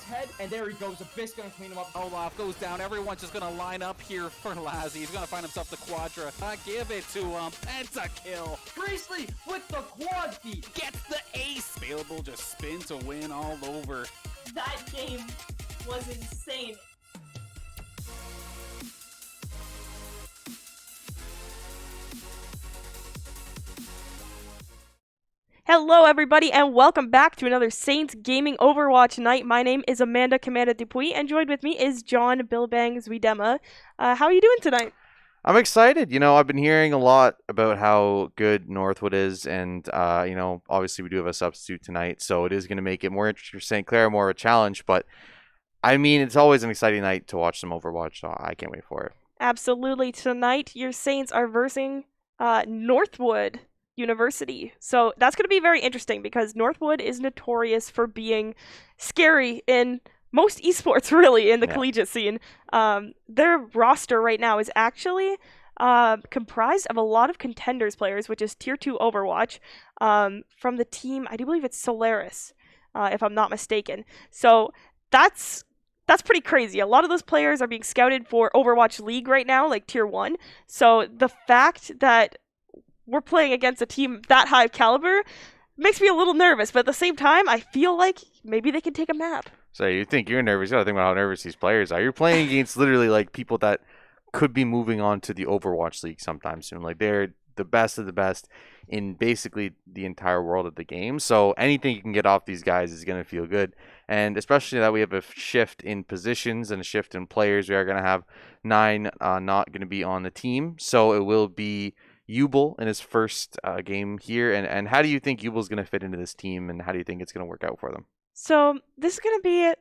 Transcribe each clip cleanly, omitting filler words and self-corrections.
head, and there he goes. Abyss gonna clean him up. Olaf goes down. Everyone's just gonna line up here for Lazzy. He's gonna find himself the Quadra. Give it to him. Pentakill. Priestley with the quad feed. Gets the ace. Available just spin to win all over. That game was insane. Hello everybody and welcome back to another Saints Gaming Overwatch night. My name is Amanda Commanda Dupuis and joined with me is John Billbang Zwiedema. How are you doing tonight? I'm excited. You know, I've been hearing a lot about how good Northwood is, and you know, obviously we do have a substitute tonight, so it is going to make it more interesting for St. Clair, more of a challenge, but I mean, it's always an exciting night to watch some Overwatch, so I can't wait for it. Absolutely. Tonight your Saints are versing Northwood University. So that's going to be very interesting because Northwood is notorious for being scary in most esports, really, in the collegiate scene. Their roster right now is actually comprised of a lot of contenders players, which is Tier 2 Overwatch, from the team, I do believe it's Solaris, if I'm not mistaken. So that's pretty crazy. A lot of those players are being scouted for Overwatch League right now, like Tier 1. So the fact that we're playing against a team that high of caliber makes me a little nervous, but at the same time, I feel like maybe they can take a map. So you think you're nervous? You gotta think about how nervous these players are. You're playing against literally like people that could be moving on to the Overwatch League sometime soon. Like they're the best of the best in basically the entire world of the game. So anything you can get off these guys is gonna feel good. And especially that we have a shift in positions and a shift in players. We are gonna have 9 not gonna be on the team. So it will be Ubel in his first game here, and how do you think Ubel's going to fit into this team, and how do you think it's going to work out for them? So this is gonna be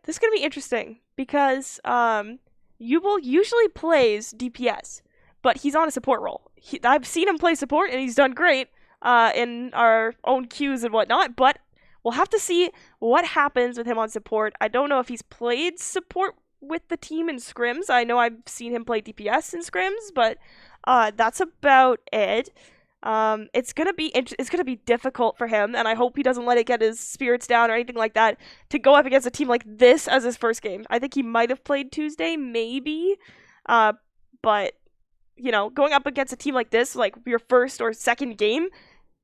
interesting because Ubel usually plays DPS, but he's on a support role. I've seen him play support, and he's done great in our own queues and whatnot. But we'll have to see what happens with him on support. I don't know if he's played support with the team in scrims. I know I've seen him play DPS in scrims, but that's about it. It's gonna be difficult for him, and I hope he doesn't let it get his spirits down or anything like that to go up against a team like this as his first game. I think he might have played Tuesday, maybe, but you know, going up against a team like this, like your first or second game,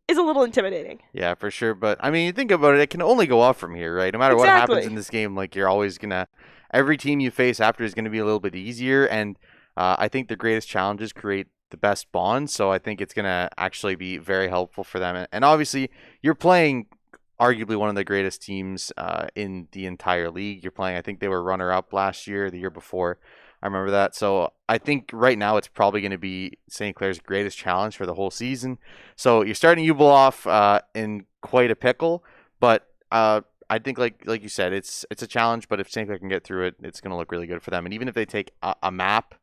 is a little intimidating. Yeah, for sure. But I mean, you think about it, it can only go up from here, right? No matter what happens in this game, like you're always gonna. Every team you face after is going to be a little bit easier, and I think the greatest challenges create the best bonds, so I think it's going to actually be very helpful for them. And obviously, you're playing arguably one of the greatest teams in the entire league. You're playing, I think they were runner-up last year, the year before. I remember that. So I think right now it's probably going to be St. Clair's greatest challenge for the whole season. So you're starting Ubel off in quite a pickle, but I think, like you said, it's a challenge, but if St. Clair can get through it, it's going to look really good for them. And even if they take a map,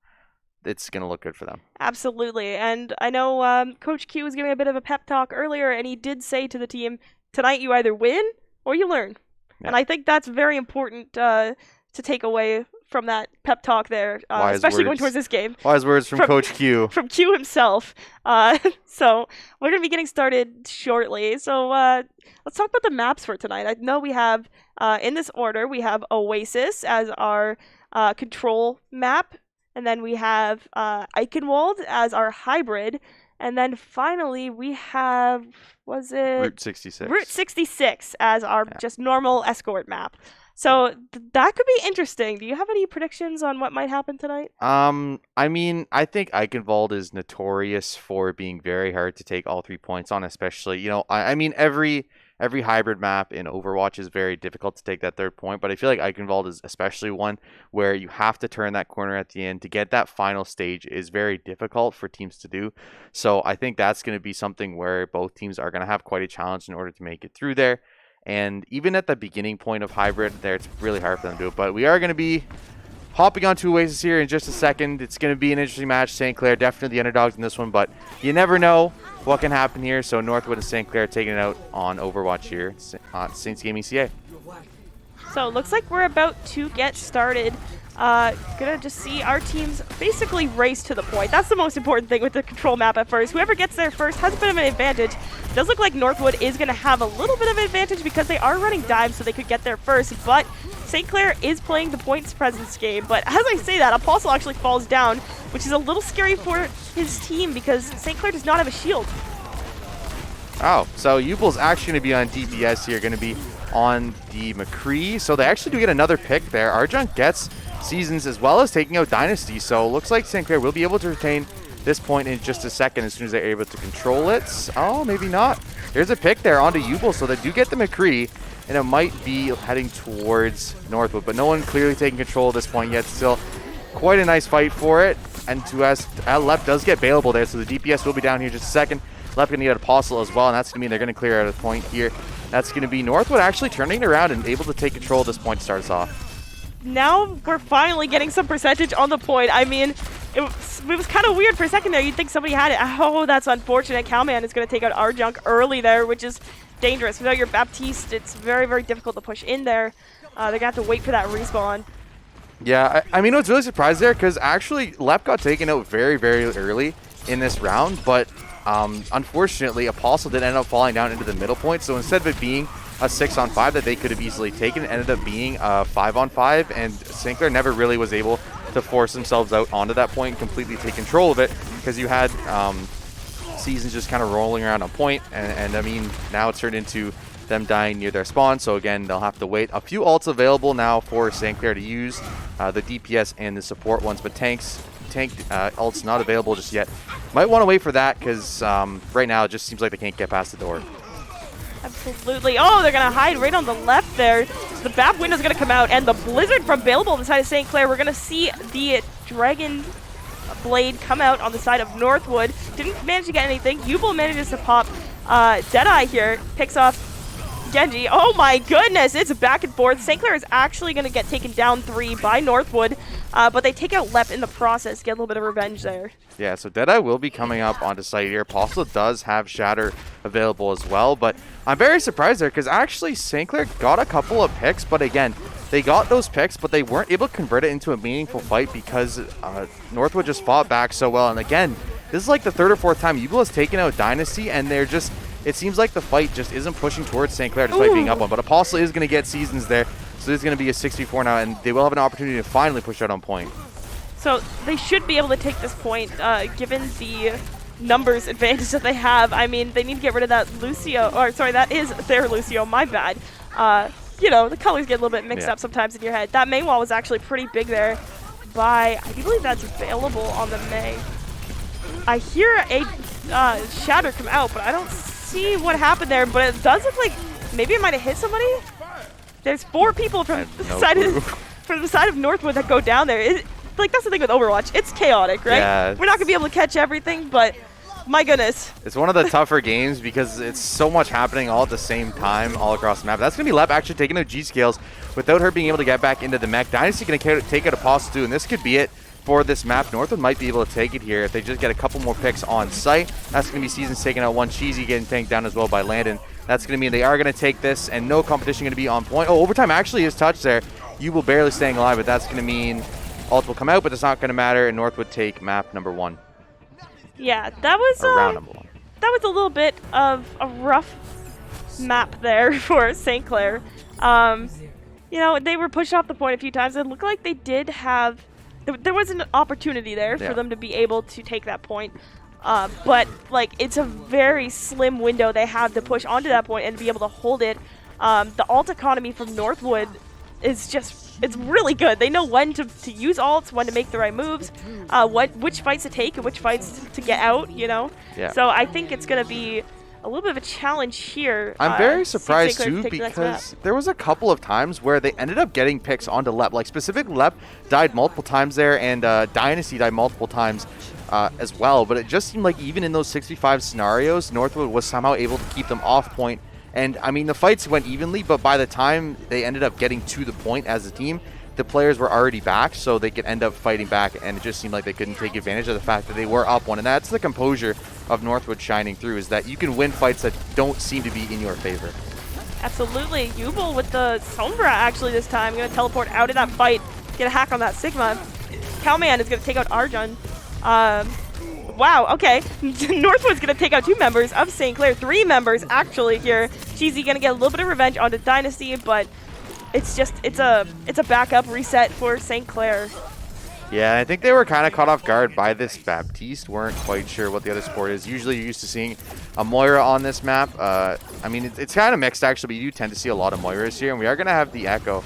it's going to look good for them. Absolutely. And I know Coach Q was giving a bit of a pep talk earlier, and he did say to the team, tonight you either win or you learn. Yeah. And I think that's very important to take away from that pep talk there, especially going towards this game. Wise words from Coach Q. From Q himself. So we're going to be getting started shortly. So let's talk about the maps for tonight. I know we have, in this order, we have Oasis as our control map. And then we have Eichenwald as our hybrid. And then finally we have, was it? Route 66. Route 66 as our just normal escort map. So that could be interesting. Do you have any predictions on what might happen tonight? I mean, I think Eichenwald is notorious for being very hard to take all 3 points on, especially, you know, I mean, every hybrid map in Overwatch is very difficult to take that 3rd point, but I feel like Eichenwald is especially one where you have to turn that corner at the end to get that final stage is very difficult for teams to do. So I think that's going to be something where both teams are going to have quite a challenge in order to make it through there. And even at the beginning point of hybrid there, it's really hard for them to do it. But we are going to be hopping onto Oasis here in just a second. It's going to be an interesting match. St. Clair definitely the underdogs in this one, but you never know what can happen here. So Northwood and St. Clair taking it out on Overwatch here at Saints Gaming CA. So it looks like we're about to get started. Gonna just see our teams basically race to the point. That's the most important thing with the control map at first. Whoever gets there first has a bit of an advantage. It does look like Northwood is gonna have a little bit of an advantage because they are running dives, so they could get there first, but St. Clair is playing the points presence game, but as I say that, Apostle actually falls down, which is a little scary for his team because St. Clair does not have a shield. Oh, so Ubel's actually going to be on DPS here, going to be on the McCree. So they actually do get another pick there. Arjun gets Seasons as well as taking out Dynasty. So it looks like St. Clair will be able to retain this point in just a second as soon as they're able to control it. Oh, maybe not. There's a pick there onto Ubel, so they do get the McCree, and it might be heading towards Northwood, but no one clearly taking control at this point yet. Still quite a nice fight for it. And Lep does get bailable there, so the DPS will be down here just a second. Lep going to get Apostle as well, and that's going to mean they're going to clear out a point here. That's going to be Northwood actually turning it around and able to take control at this point to start us off. Now we're finally getting some percentage on the point. I mean, it was kind of weird for a second there. You'd think somebody had it. Oh, that's unfortunate. Cowman is going to take out Arjunk early there, which is dangerous. Without your Baptiste, it's very, very difficult to push in there. They're going to have to wait for that respawn. Yeah, I mean, I was really surprised there because actually Lep got taken out very, very early in this round, but unfortunately, Apostle did end up falling down into the middle point. So instead of it being a 6-on-5 that they could have easily taken, it ended up being a 5-on-5, and St. Clair never really was able to force themselves out onto that point and completely take control of it because you had Seasons just kind of rolling around on point, and I mean, now it's turned into them dying near their spawn, so again, they'll have to wait. A few ults available now for St. Clair to use, the DPS and the support ones, but tank ult's not available just yet. Might want to wait for that because right now it just seems like they can't get past the door. Absolutely. Oh, they're going to hide right on the left there. So the BAP window's going to come out, and the Blizzard from Bailable on the side of St. Clair. We're going to see the Dragon Blade come out on the side of Northwood. Didn't manage to get anything. Ubel manages to pop Deadeye here. Picks off Genji. Oh my goodness, it's back and forth. St. Clair is actually going to get taken down 3 by Northwood, but they take out Lep in the process, get a little bit of revenge there. Yeah, so Deadeye will be coming up onto site here. Apostle does have Shatter available as well, but I'm very surprised there because actually St. Clair got a couple of picks, but again, they got those picks, but they weren't able to convert it into a meaningful fight because Northwood just fought back so well. And again, this is like the 3rd or 4th time Ubel has taken out Dynasty, and they're just, it seems like the fight just isn't pushing towards St. Clair despite being up one. But Apostle is going to get Seasons there, so there's going to be a 6v4 now, and they will have an opportunity to finally push out on point. So they should be able to take this point, given the numbers advantage that they have. I mean, they need to get rid of that Lucio, or sorry, that is their Lucio, my bad. You know, the colors get a little bit mixed up sometimes in your head. That main wall was actually pretty big there by, I do believe that's available on the May. I hear a Shatter come out, but I don't see what happened there, but it does look like maybe it might have hit somebody. There's 4 people from the side of Northwood that go down there. Like, that's the thing with Overwatch. It's chaotic, right? Yeah, we're not going to be able to catch everything, but my goodness. It's one of the tougher games because it's so much happening all at the same time all across the map. That's going to be Lep actually taking out G-Scales without her being able to get back into the mech. Dynasty going to take out Apostle too, and this could be it for this map. Northwood might be able to take it here if they just get a couple more picks on site. That's going to be Seasons taking out one. Cheesy getting tanked down as well by Landon. That's going to mean they are going to take this, and no competition going to be on point. Oh, overtime actually is touched there. Ubel barely staying alive, but that's going to mean ult will come out, but it's not going to matter, and Northwood take map number 1. Yeah, that was round number 1. That was a little bit of a rough map there for St. Clair. You know, they were pushed off the point a few times. It looked like they did have, there was an opportunity there for them to be able to take that point. But like, it's a very slim window they have to push onto that point and be able to hold it. The ult economy from Northwood is just, it's really good. They know when to use ults, when to make the right moves, which fights to take and which fights to get out, you know? Yeah. So I think it's going to be a little bit of a challenge here. I'm very surprised too because there was a couple of times where they ended up getting picks onto Lep. Like specifically Lep died multiple times there, and Dynasty died multiple times as well. But it just seemed like even in those 65 scenarios, Northwood was somehow able to keep them off point. And I mean, the fights went evenly, but by the time they ended up getting to the point as a team, the players were already back, so they could end up fighting back, and it just seemed like they couldn't take advantage of the fact that they were up one. And that's the composure of Northwood shining through, is that you can win fights that don't seem to be in your favor. Absolutely. Ubel with the Sombra actually this time. Going to teleport out of that fight, get a hack on that Sigma. Cowman is going to take out Arjun. Wow, okay. Northwood's going to take out 2 members of St. Clair. 3 members, actually, here. Cheesy going to get a little bit of revenge onto Dynasty, but it's a backup reset for St. Clair. Yeah, I think they were kind of caught off guard by this Baptiste. Weren't quite sure what the other support is. Usually you're used to seeing a Moira on this map. I mean, it's kind of mixed actually, but you do tend to see a lot of Moiras here. And we are going to have the Echo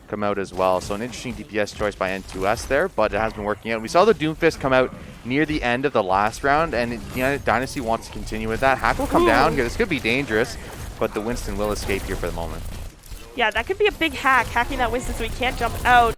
come out as well. So an interesting DPS choice by N2S there, but it has been working out. We saw the Doomfist come out near the end of the last round, and Dynasty wants to continue with that. Hack will come down here. This could be dangerous, but the Winston will escape here for the moment. Yeah, that could be a big hack, hacking that Winston so he can't jump out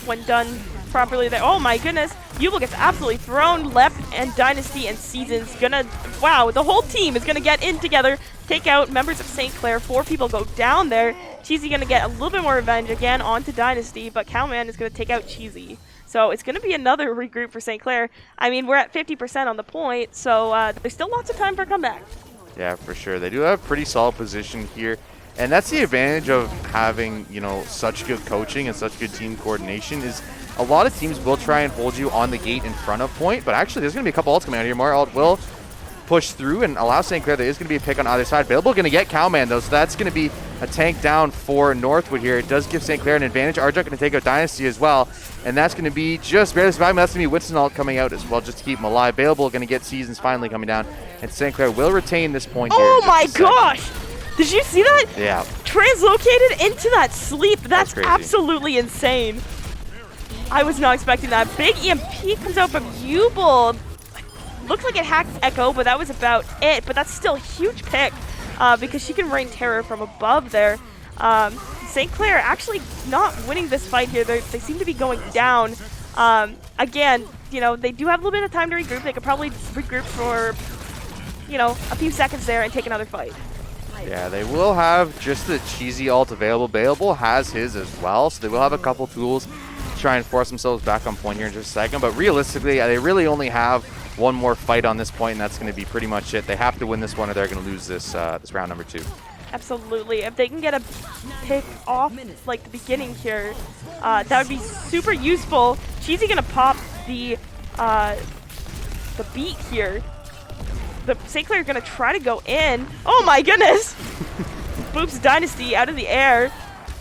when done properly there. Oh my goodness, Yubel gets absolutely thrown. Lep and Dynasty and Seasons gonna, wow, the whole team is gonna get in together, take out members of St. Clair. 4 people go down there. Cheesy gonna get a little bit more revenge again onto Dynasty, but Cowman is gonna take out Cheesy. So it's gonna be another regroup for St. Clair. I mean, we're at 50% on the point, so there's still lots of time for a comeback. Yeah, for sure. They do have a pretty solid position here. And that's the advantage of having, you know, such good coaching and such good team coordination is a lot of teams will try and hold you on the gate in front of point, but actually there's going to be a couple ults coming out here. More ult will push through and allow St. Clair. There is going to be a pick on either side. Available going to get Cowman though, so that's going to be a tank down for Northwood here. It does give St. Clair an advantage. Arjuk going to take out Dynasty as well, and that's going to be just barely surviving. That's going to be Winston ult coming out as well just to keep him alive. Available going to get Seasons finally coming down, and St. Clair will retain this point here. Oh my gosh! Did you see that? Yeah. Translocated into that sleep. That's crazy. Absolutely insane. I was not expecting that. Big EMP comes out from Yubel. Looks like it hacked Echo, but that was about it. But that's still a huge pick because she can rain terror from above there. St. Clair actually not winning this fight here. They seem to be going down. Again, you know, they do have a little bit of time to regroup. They could probably regroup for, you know, a few seconds there and take another fight. Yeah, they will have just the Cheesy ult available. Bayable has his as well, so they will have a couple tools to try and force themselves back on point here in just a second. But realistically, they really only have one more fight on this point, and that's going to be pretty much it. They have to win this one or they're going to lose this this round number 2. Absolutely. If they can get a pick off like the beginning here, that would be super useful. Cheesy going to pop the beat here. The St. Clair are going to try to go in. Oh my goodness! Boops Dynasty out of the air.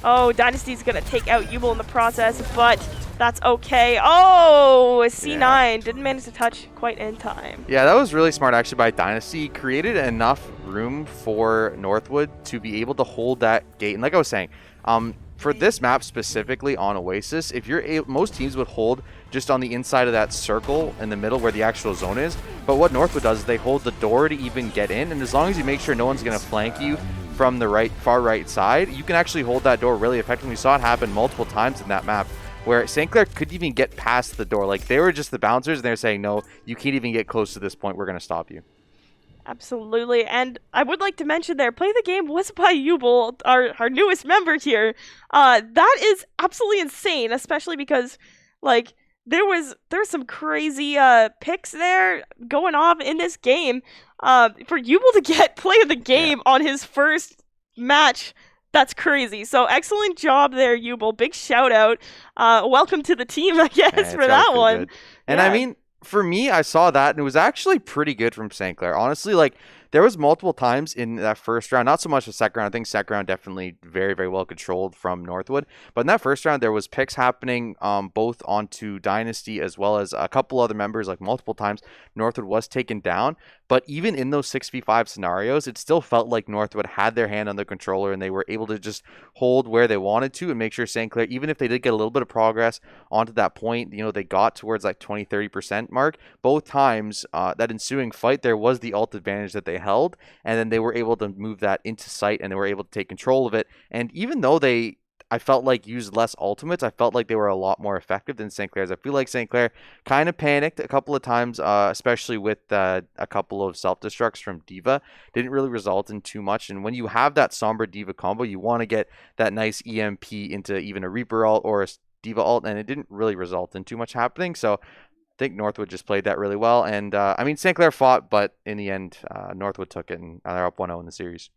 Oh, Dynasty's going to take out Yubel in the process, but that's okay. Oh, C9 Yeah. didn't manage to touch quite in time. Yeah, that was really smart actually by Dynasty. Created enough room for Northwood to be able to hold that gate. And like I was saying, for this map specifically on Oasis, if you're most teams would hold just on the inside of that circle in the middle where the actual zone is. But what Northwood does is they hold the door to even get in, and as long as you make sure no one's going to flank you from the far right side, you can actually hold that door really effectively. We saw it happen multiple times in that map where St. Clair couldn't even get past the door. Like, they were just the bouncers, and they're saying, no, you can't even get close to this point. We're going to stop you. Absolutely, and I would like to mention there, Play the Game was by Yubel, our newest member here. That is absolutely insane, especially because, like, there was some crazy picks there going off in this game. For Yubel to get Play of the Game on his first match, that's crazy. So excellent job there, Yubel. Big shout out. Welcome to the team, I guess, for that one. Good. And I mean, for me, I saw that, and it was actually pretty good from St. Clair. Honestly, like, there was multiple times in that first round, not so much the second round. I think second round definitely very, very well controlled from Northwood. But in that first round, there was picks happening both onto Dynasty as well as a couple other members, like multiple times. Northwood was taken down. But even in those 6v5 scenarios, it still felt like Northwood had their hand on the controller and they were able to just hold where they wanted to and make sure St. Clair, even if they did get a little bit of progress onto that point, you know, they got towards like 20-30% mark. Both times, that ensuing fight, there was the ult advantage that they held, and then they were able to move that into sight and they were able to take control of it. And even though I felt like used less ultimates, I felt like they were a lot more effective than St. Clair's. I feel like St. Clair kind of panicked a couple of times, especially with a couple of self-destructs from D.Va. Didn't really result in too much. And when you have that Sombra D.Va combo, you want to get that nice EMP into even a Reaper ult or a D.Va ult, and it didn't really result in too much happening. So I think Northwood just played that really well. And I mean, St. Clair fought, but in the end, Northwood took it, and they're up 1-0 in the series.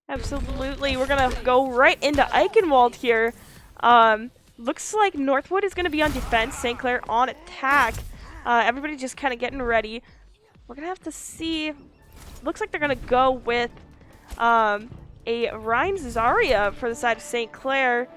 Absolutely. We're going to go right into Eichenwald here. Looks like Northwood is going to be on defense, St. Clair on attack. Everybody just kind of getting ready. We're going to have to see. Looks like they're going to go with a Rhymes Zarya for the side of St. Clair.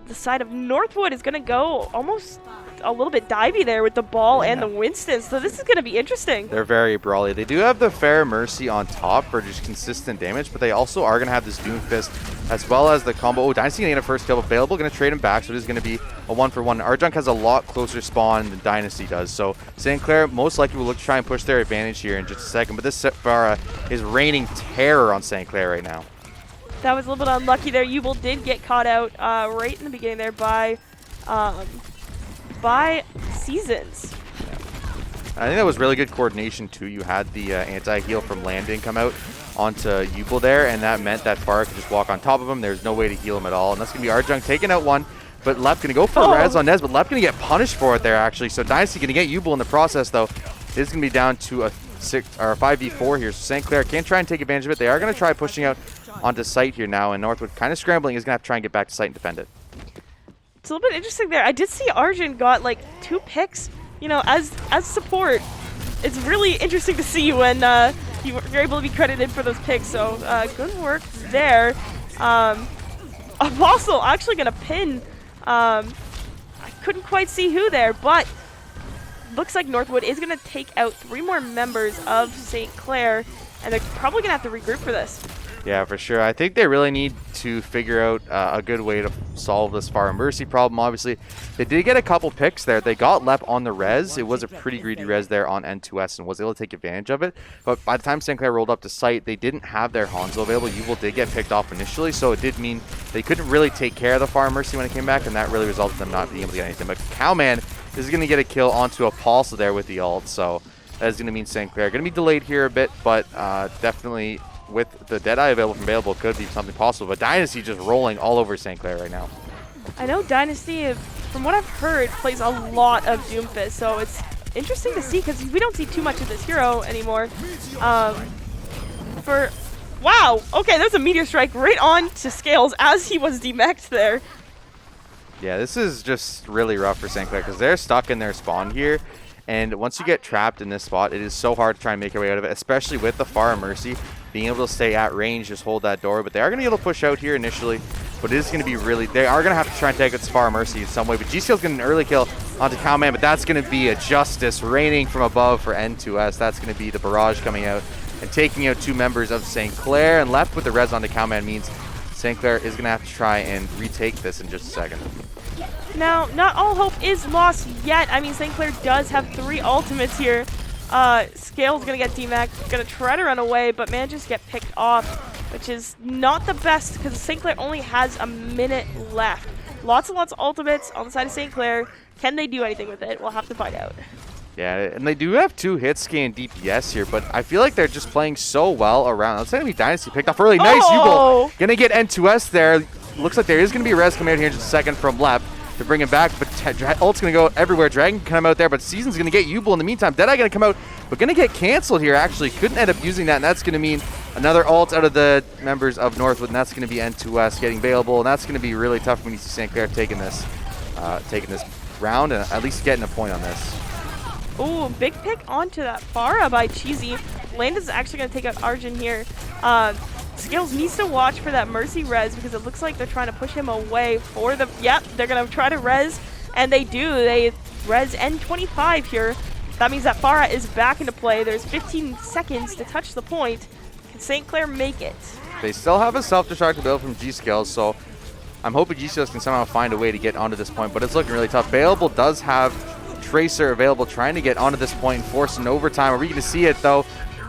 the side of Northwood is going to go almost a little bit divey there with the ball and the Winston. So this is going to be interesting. They're very brawly. They do have the Fair Mercy on top for just consistent damage, but they also are going to have this Doomfist as well as the combo. Oh, Dynasty going to get a first kill available. Going to trade him back, so it is going to be a 1-for-1. Arjunk has a lot closer spawn than Dynasty does, so St. Clair most likely will look to try and push their advantage here in just a second, but this Farah is raining terror on St. Clair right now. That was a little bit unlucky there. Yubel did get caught out right in the beginning there by Seasons. I think that was really good coordination too. You had the anti-heal from Landon come out onto Yubel there, and that meant that Farah could just walk on top of him. There's no way to heal him at all, and that's going to be Arjunk taking out one, but Lep going to go for a res on Nez, but Lep going to get punished for it there actually. So Dynasty going to get Yubel in the process though. It is going to be down to a 5v4 here, so St. Clair can try and take advantage of it. They are going to try pushing out onto site here now, and Northwood kind of scrambling is going to have to try and get back to site and defend it. It's a little bit interesting there. I did see Arjun got like 2 picks, you know, as support. It's really interesting to see when you're able to be credited for those picks, so good work there. Apostle actually going to pin, I couldn't quite see who there, but looks like Northwood is going to take out 3 more members of St. Clair, and they're probably going to have to regroup for this. Yeah, for sure. I think they really need to figure out a good way to solve this Far Mercy problem. Obviously, they did get a couple picks there. They got Lep on the res. It was a pretty greedy res there on N2S and was able to take advantage of it. But by the time St. Clair rolled up to site, they didn't have their Hanzo available. Yubel did get picked off initially, so it did mean they couldn't really take care of the Far Mercy when it came back, and that really resulted in them not being able to get anything. But Cowman is going to get a kill onto Apostle there with the ult, so that is going to mean St. Clair going to be delayed here a bit, but definitely with the Deadeye available from available could be something possible. But Dynasty just rolling all over St. Clair right now. I know Dynasty, from what I've heard, plays a lot of Doomfist, so it's interesting to see because we don't see too much of this hero anymore. Wow, okay, there's a Meteor Strike right on to Scales as he was demeched there. Yeah, this is just really rough for St. Clair because they're stuck in their spawn here. And once you get trapped in this spot, it is so hard to try and make your way out of it, especially with the Far Mercy. Being able to stay at range, just hold that door. But they are going to be able to push out here initially. But it is going to be really, they are going to have to try and take its Far Mercy in some way. But G-Skill's getting an early kill onto Cowman, but that's going to be a Justice raining from above for N2S. That's going to be the barrage coming out and taking out 2 members of St. Clair. And left with the res onto Cowman means St. Clair is going to have to try and retake this in just a second. Now, not all hope is lost yet. I mean, St. Clair does have 3 ultimates here. Scale's gonna get demacked, gonna try to run away, but manages to get picked off, which is not the best because St. Clair only has a minute left. Lots and lots of ultimates on the side of St. Clair. Can they do anything with it? We'll have to find out. Yeah, and they do have 2 hit scan DPS here, but I feel like they're just playing so well around. It's gonna be Dynasty picked off early. Nice, Yubel gonna get N2S there. Looks like there is gonna be a res coming out here in just a second from Lep to bring him back, but ult's going to go everywhere. Dragon can come out there, but Season's going to get Yubel in the meantime. Deadeye going to come out, but going to get canceled here, actually. Couldn't end up using that, and that's going to mean another ult out of the members of Northwood, and that's going to be N2S getting available, and that's going to be really tough when you see St. Clair taking this round, and at least getting a point on this. Ooh, big pick onto that Farah by Cheesy. Landon's actually going to take out Arjun here. Skills needs to watch for that Mercy res because it looks like they're trying to push him away for the... Yep, they're going to try to res, and they do. They res N25 here. That means that Farah is back into play. There's 15 seconds to touch the point. Can St. Clair make it? They still have a self-destruct build from G-Skills, so I'm hoping G-Skills can somehow find a way to get onto this point, but it's looking really tough. Bayable does have Tracer available, trying to get onto this point and force an overtime. Are we going to see it, though?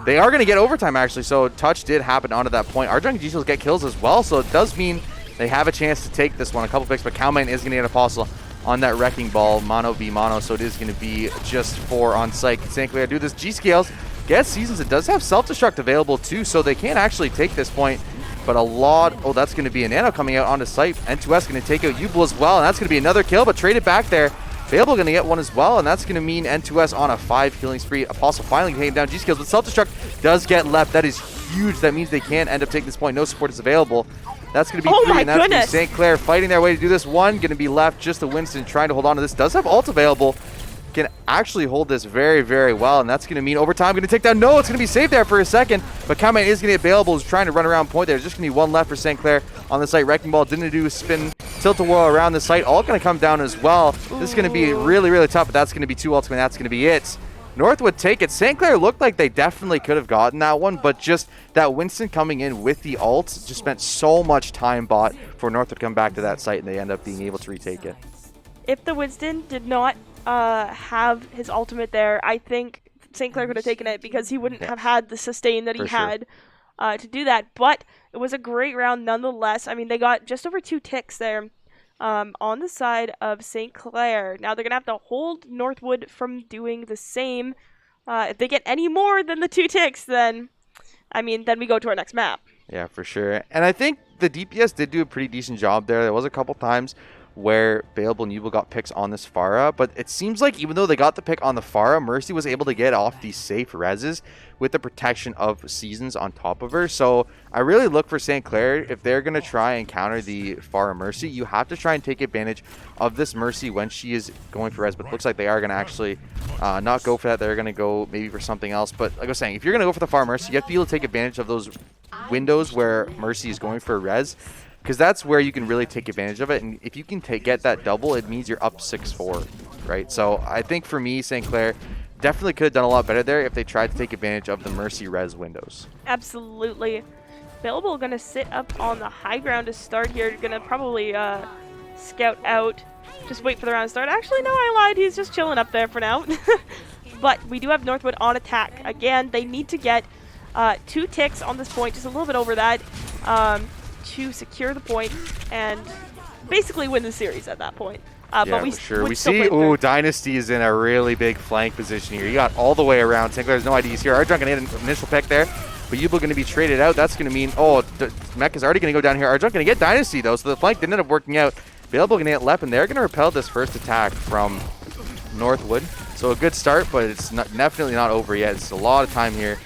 They are going to get overtime, actually, so touch did happen onto that point. Arjun and G-Skills get kills as well, so it does mean they have a chance to take this one. A couple picks, but Cowman is going to get Apostle on that Wrecking Ball, mono v mono, so it is going to be just 4 on site. Can St. Clair do this? G-Scales gets Seasons. It does have self-destruct available, too, so they can actually take this point, but a lot... Oh, that's going to be a Nano coming out onto site. N2S going to take out Yubel as well, and that's going to be another kill, but traded back there. Bayable going to get one as well, and that's going to mean N2S on a 5 killing spree. Apostle finally taking down G-Skills, but self-destruct does get left. That is huge. That means they can end up taking this point. No support is available. That's going to be 3, and that's going to be St. Clair fighting their way to do this. 1 going to be left. Just the Winston trying to hold on to this. Does have ult available. can actually hold this very, very well, and that's going to mean overtime. Going to take down. No, it's going to be safe there for a second, but Cowman is going to get available. He's trying to run around point there. There's just going to be one left for St. Clair on the site. Wrecking Ball didn't do a spin tilt-a-whirl around the site. All going to come down as well. This is going to be really, really tough, but that's going to be 2 ultimate. That's going to be it. Northwood take it. St. Clair looked like they definitely could have gotten that one, but just that Winston coming in with the ult just spent so much time bought for Northwood to come back to that site, and they end up being able to retake it. If the Winston did not have his ultimate there, I think St. Clair could have taken it because he wouldn't have had the sustain that he had to do that. But it was a great round nonetheless. I mean, they got just over 2 ticks there on the side of St. Clair. Now they're going to have to hold Northwood from doing the same. If they get any more than the 2 ticks, then, I mean, then we go to our next map. Yeah, for sure. And I think the DPS did do a pretty decent job there. There was a couple times where Bayable and Ubel got picks on this Pharah, but it seems like even though they got the pick on the Pharah, Mercy was able to get off these safe reses with the protection of Seasons on top of her. So I really look for St. Clair, if they're going to try and counter the Pharah Mercy, you have to try and take advantage of this Mercy when she is going for res, but it looks like they are going to actually not go for that. They're going to go maybe for something else. But like I was saying, if you're going to go for the Pharah Mercy, you have to be able to take advantage of those windows where Mercy is going for a res, because that's where you can really take advantage of it. And if you can get that double, it means you're up 6-4, right? So I think for me, St. Clair definitely could have done a lot better there if they tried to take advantage of the Mercy res windows. Absolutely. Available going to sit up on the high ground to start here. Going to probably scout out. Just wait for the round to start. Actually, no, I lied. He's just chilling up there for now. But we do have Northwood on attack. Again, they need to get 2 ticks on this point, just a little bit over that, to secure the point and basically win the series at that point. Yeah, but we for sure. We still see, ooh, Dynasty is in a really big flank position here. You got all the way around. St. Clair has no IDs here. Arjun going to get an initial pick there, but Ubel going to be traded out. That's going to mean, oh, Mech is already going to go down here. Arjun going to get Dynasty, though, so the flank didn't end up working out. Available going to get Lep, and they're going to repel this first attack from Northwood. So a good start, but it's definitely not over yet. It's a lot of time here.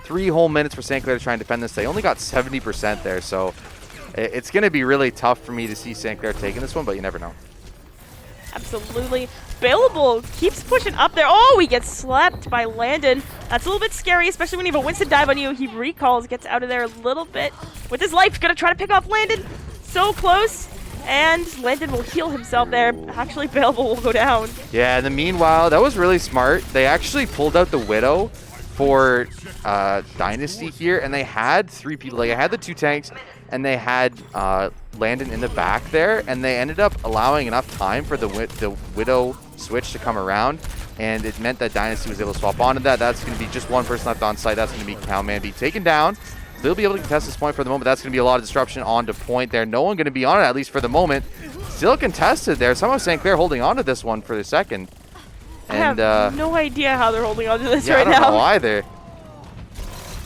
3 whole minutes for St. Clair to try and defend this. They only got 70% there, so it's going to be really tough for me to see St. Clair taking this one, but you never know. Absolutely. Bayable keeps pushing up there. Oh, he gets slapped by Landon. That's a little bit scary, especially when you have a Winston dive on you. He recalls, gets out of there a little bit with his life. Gonna try to pick off Landon. So close. And Landon will heal himself there. Actually, Bayable will go down. Yeah, in the meanwhile, that was really smart. They actually pulled out the Widow for Dynasty here, and they had 3 people. Like, I had the 2 tanks, and they had Landon in the back there, and they ended up allowing enough time for the Widow switch to come around, and it meant that Dynasty was able to swap onto that. That's going to be just one person left on site. That's going to be Cowman be taken down. They'll be able to contest this point for the moment. That's going to be a lot of disruption onto point there. No one going to be on it, at least for the moment. Still contested there. Somehow St. Clair holding on to this one for the second. And, I have no idea how they're holding on to this right now. I don't know either.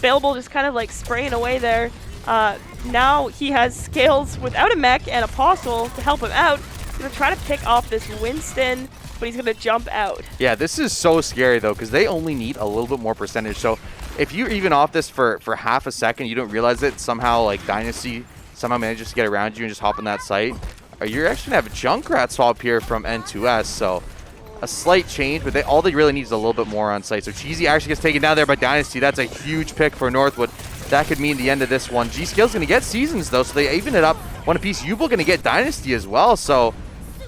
Bayable just kind of like spraying away there. Now he has Scales without a mech and Apostle to help him out. He's going to try to pick off this Winston, but he's going to jump out. Yeah, this is so scary, though, because they only need a little bit more percentage. So if you're even off this for half a second, you don't realize it, somehow, like, Dynasty somehow manages to get around you and just hop on that site, you're actually going to have a Junkrat swap here from N2S. So a slight change, but all they really need is a little bit more on site. So Cheesy actually gets taken down there by Dynasty. That's a huge pick for Northwood. That could mean the end of this one. G-Skill's going to get Seasons, though, so they even it up one apiece. Ubel going to get Dynasty as well. So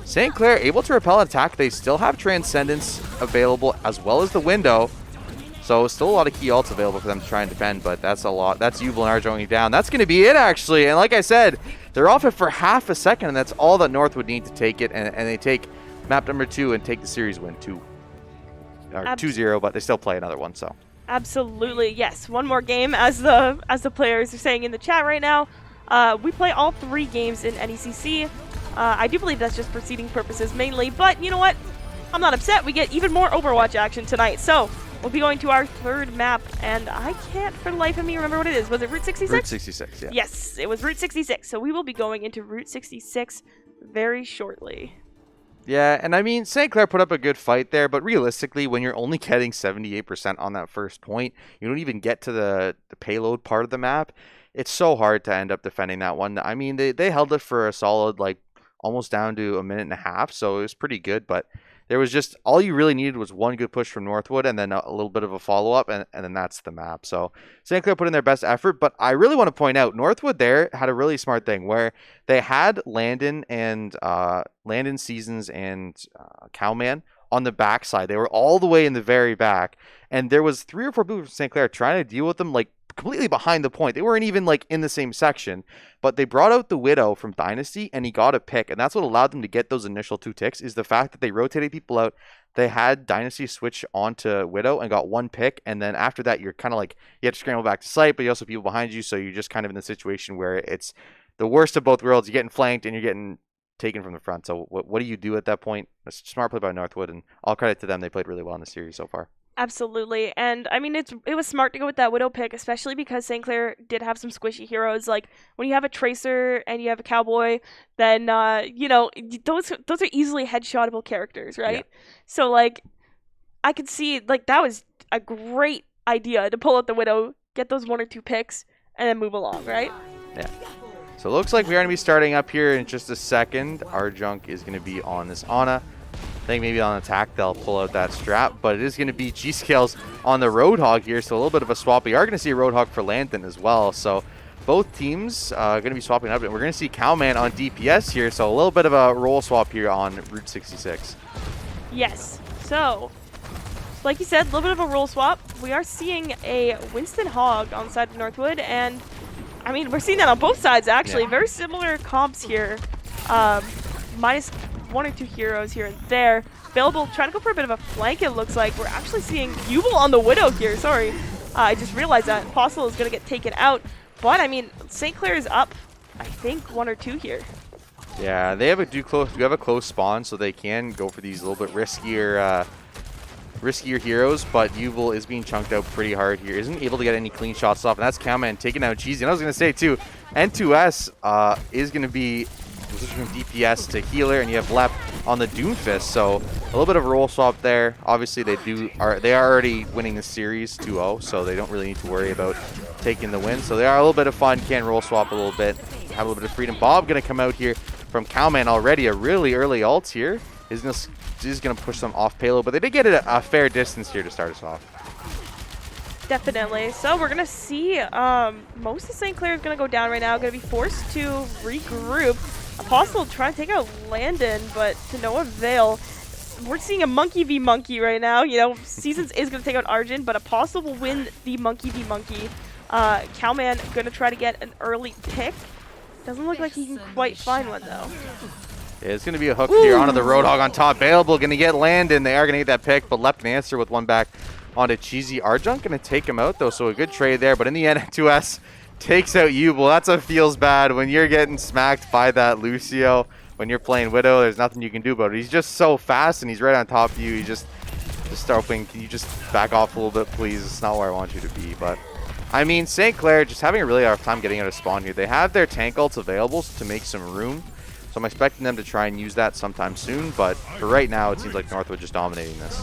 St. Clair able to repel an attack. They still have Transcendence available as well as the window. So still a lot of key ults available for them to try and defend, but that's a lot. That's Ubel and Arjo going down. That's going to be it, actually. And like I said, they're off it for half a second, and that's all that Northwood need to take it. And they take map number 2 and take the series win 2-0, but they still play another one. So absolutely, yes. One more game, as the players are saying in the chat right now. We play all 3 games in NECC. I do believe that's just for seeding purposes mainly, but you know what? I'm not upset. We get even more Overwatch action tonight. So we'll be going to our 3rd map, and I can't for the life of me remember what it is. Was it Route 66? Route 66, yeah. Yes, it was Route 66. So we will be going into Route 66 very shortly. Yeah, and I mean, St. Clair put up a good fight there, but realistically, when you're only getting 78% on that first point, you don't even get to the payload part of the map, it's so hard to end up defending that one. I mean, they held it for a solid, like, almost down to a minute and a half, so it was pretty good. But there was just, all you really needed was one good push from Northwood and then a little bit of a follow-up, and then that's the map. So St. Clair put in their best effort, but I really want to point out, Northwood there had a really smart thing where they had Landon Seasons and Cowman on the backside. They were all the way in the very back, and there was 3 or 4 people from St. Clair trying to deal with them, like, completely behind the point. They weren't even like in the same section, but they brought out the Widow from Dynasty and he got a pick, and that's what allowed them to get those initial 2 ticks, is the fact that they rotated people out. They had Dynasty switch onto Widow and got 1 pick, and then after that you're kind of like, you have to scramble back to site, but you also have people behind you, so you're just kind of in the situation where it's the worst of both worlds. You're getting flanked and you're getting taken from the front. So what do you do at that point? A smart play by Northwood, and all credit to them. They played really well in the series so far. Absolutely, and I mean it was smart to go with that Widow pick, especially because St. Clair did have some squishy heroes. Like when you have a Tracer and you have a Cowboy, then you know, those are easily headshotable characters, right? Yeah. So like I could see like that was a great idea to pull out the Widow, get those 1 or 2 picks, and then move along, right? Yeah. So it looks like we're going to be starting up here in just a second. Our junk is going to be on this Ana. I think maybe on attack they'll pull out that strap, but it is going to be G-Scales on the Roadhog here, so a little bit of a swap. We are going to see a Roadhog for Lantern as well, so both teams are going to be swapping up, and we're going to see Cowman on DPS here, so a little bit of a role swap here on Route 66. Yes, so like you said, a little bit of a role swap. We are seeing a Winston Hog on the side of Northwood, and I mean, we're seeing that on both sides, actually. Yeah. Very similar comps here. Minus 1 or 2 heroes here and there. Available, trying to go for a bit of a flank, it looks like. We're actually seeing Yubel on the Widow here. Sorry. I just realized that. Apostle is going to get taken out. But, I mean, St. Clair is up, I think, 1 or 2 here. Yeah, they have a close spawn, so they can go for these little bit riskier heroes, but Yubel is being chunked out pretty hard here. Isn't able to get any clean shots off, and that's Cowman taking out Cheesy. And I was going to say, too, N2S is going to be positioning from DPS to healer, and you have Lep on the Doomfist, so a little bit of a role swap there. Obviously, they are already winning the series 2-0, so they don't really need to worry about taking the win. So they are a little bit of fun, can role swap a little bit, have a little bit of freedom. Bob going to come out here from Cowman already, a really early ult here. He's going to push them off payload, but they did get it a fair distance here to start us off. Definitely. So we're going to see most of St. Clair is going to go down right now, going to be forced to regroup. Apostle trying to take out Landon, but to no avail. We're seeing a monkey v monkey right now. You know, Seasons is going to take out Arjun, but Apostle will win the monkey v monkey. Cowman going to try to get an early pick. Doesn't look like he can quite find one, though. Yeah, it's going to be a hook here onto the Roadhog on top. Available, going to get Landon. They are going to get that pick, but left an answer with 1 back onto Cheesy. Arjun going to take him out, though, so a good trade there. But in the end, 2S takes out Yubel. That's what feels bad when you're getting smacked by that Lucio. When you're playing Widow, there's nothing you can do about it. He's just so fast, and he's right on top of you. You just start hoping, can you just back off a little bit, please? It's not where I want you to be. But, I mean, St. Clair just having a really hard time getting out of spawn here. They have their tank ults available to make some room. So I'm expecting them to try and use that sometime soon. But for right now, it seems like Northwood just dominating this.